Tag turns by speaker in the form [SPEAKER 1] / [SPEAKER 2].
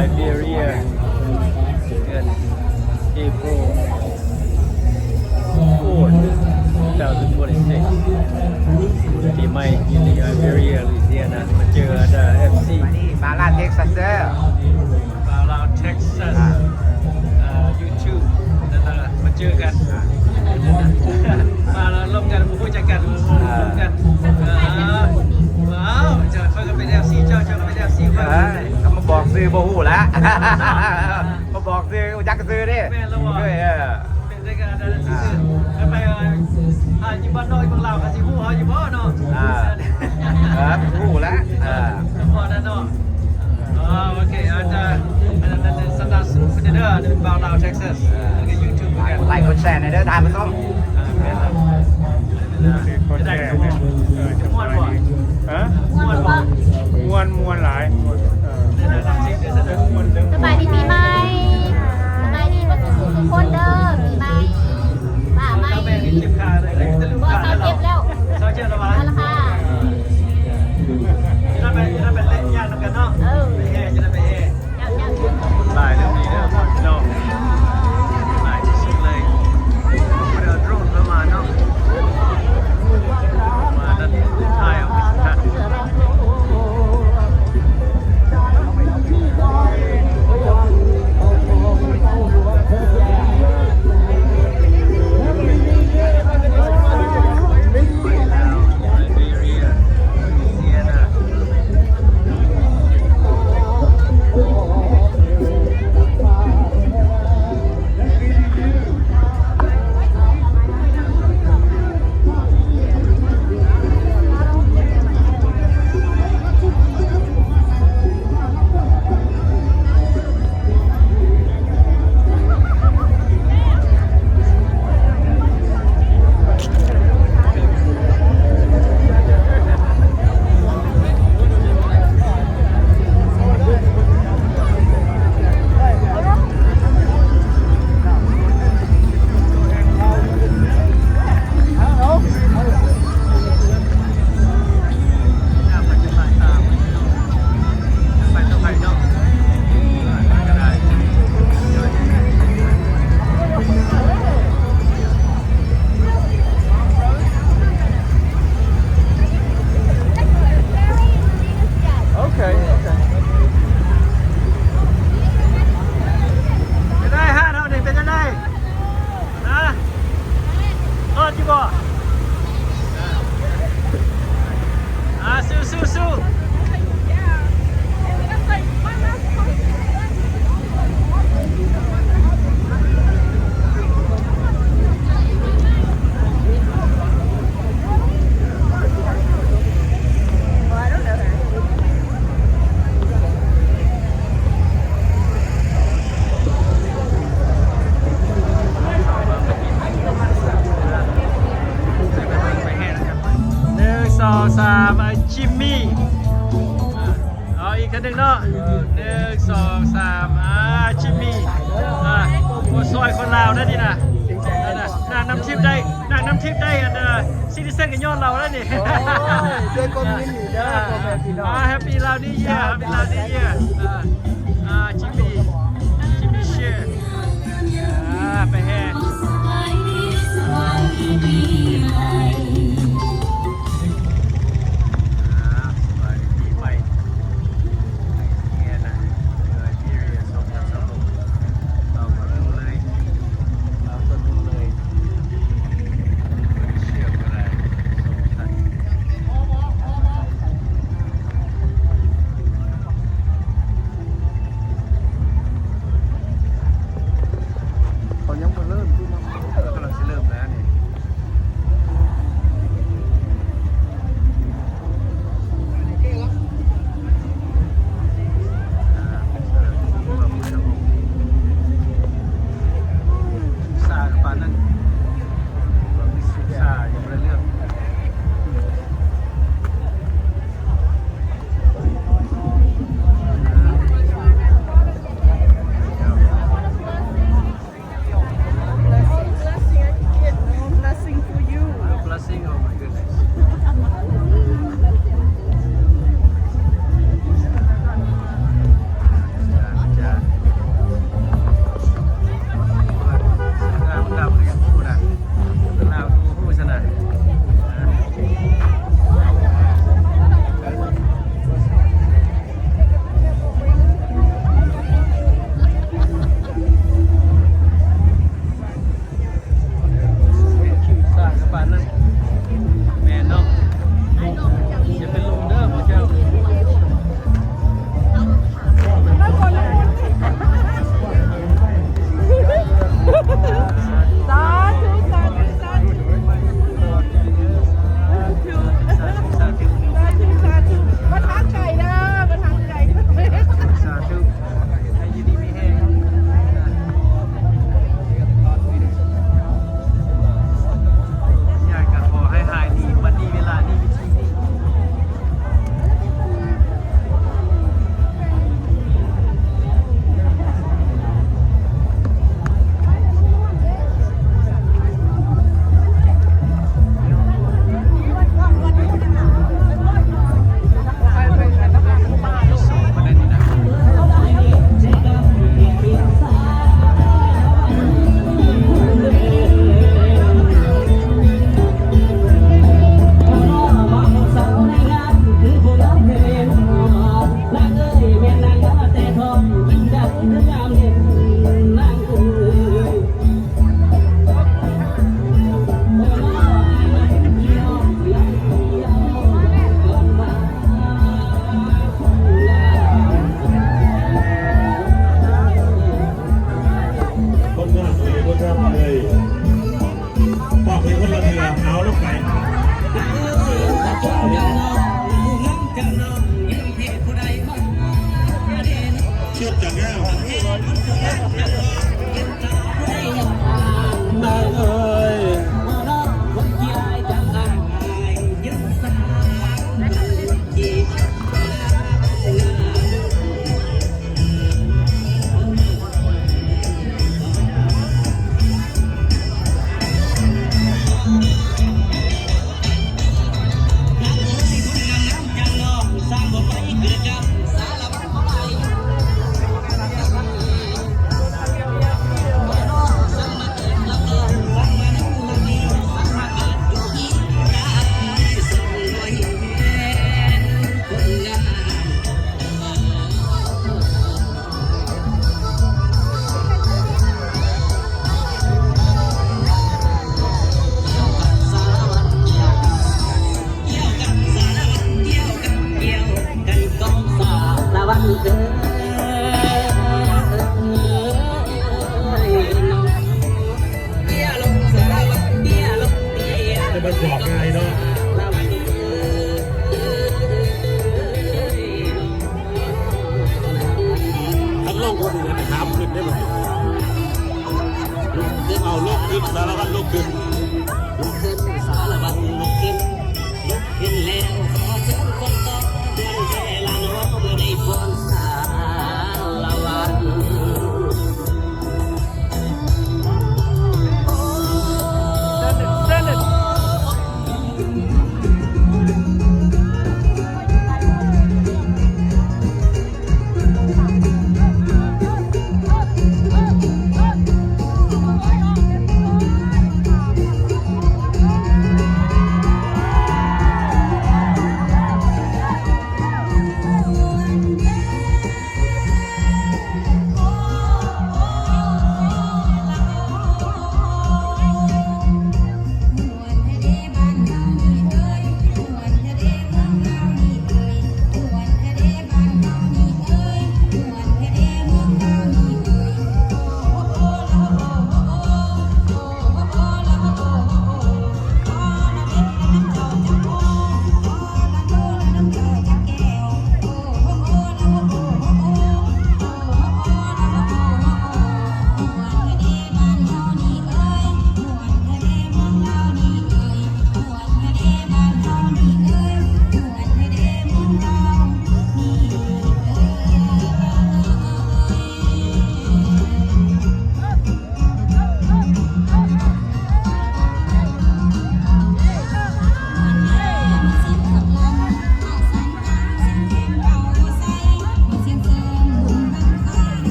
[SPEAKER 1] Liberia เดือน April 4th 2026ปีใหม่อยู่ใน Liberia Louisiana มาเจอFC
[SPEAKER 2] นี่มาลาเท็กซัสเดอร์
[SPEAKER 1] บาวลาว Texas YouTube นั่นแหละมาเจอกันมาแล้วร่วมกันพูดจักกันร่วมกันว้าวเจ้าเพิ่งเป็น FC เจ้าก็เป็น FC เพิ่ง
[SPEAKER 2] ก็มาบอกซื้อโบหูแล้วมาบอกซื้อจักซื้อดิ
[SPEAKER 1] แม่แล้วว่าเป็นได้กันนะซื้อแล้วไปอยู่บ้านนอกบ้านลาวก็สิฮู้เฮาอยู่บ่เนาะ
[SPEAKER 2] หูแล้ว
[SPEAKER 1] พอนั่นเนาะโอเคอันนั้นสันดาสเป็นเด้อเป็นบาวลาว Texas แล้วก็ YouTube กัน
[SPEAKER 2] ไลค์กดแชร์ในเด้อทานมันต้อง
[SPEAKER 1] ได้กันม่วนบ่
[SPEAKER 3] ฮะ
[SPEAKER 1] ม่วนบ่
[SPEAKER 3] มวนหลาย
[SPEAKER 4] สบายดีปีใหม่สบายดีมาสู่ทุกคนเด้อปีใหม่ป่าใหม่
[SPEAKER 1] แม่นี่เจ็บขาเลยจะลืม
[SPEAKER 4] บ่
[SPEAKER 1] ขา
[SPEAKER 4] เศร้าเจ็บแล้ว
[SPEAKER 1] เศร้าเจ็บแล้ววะ
[SPEAKER 4] นั่นละค่ะ
[SPEAKER 1] จะได้ไปเล่นยากนำกันเนาะไปแห่จะได้ไปแห่
[SPEAKER 4] ยัง
[SPEAKER 1] หลายเรื่องนี้เด้อพี่น้องหลายที่สุดเลยเดี๋ยวโดรนเข้ามาเนาะมาด้านท้ายเอาไปทันสู้1 2 3จิมมี่เอาอีกคนหนึ่งเนาะ1 2 3จิมมี่คนซอยคนลาวนั่นนี่นะนางน้ำทิพย์ได้นางน้ำทิพย์ได้ซิติเซนกันย้อนเราแล้วนี่
[SPEAKER 2] ด้วยคนมินเด้อพ่อแม่พี่น้อง
[SPEAKER 1] แฮปปี้ลาวนี่เยียร์แฮปปี้ลาวนี่เยียร์จิมมี่เชียร์ไปแห่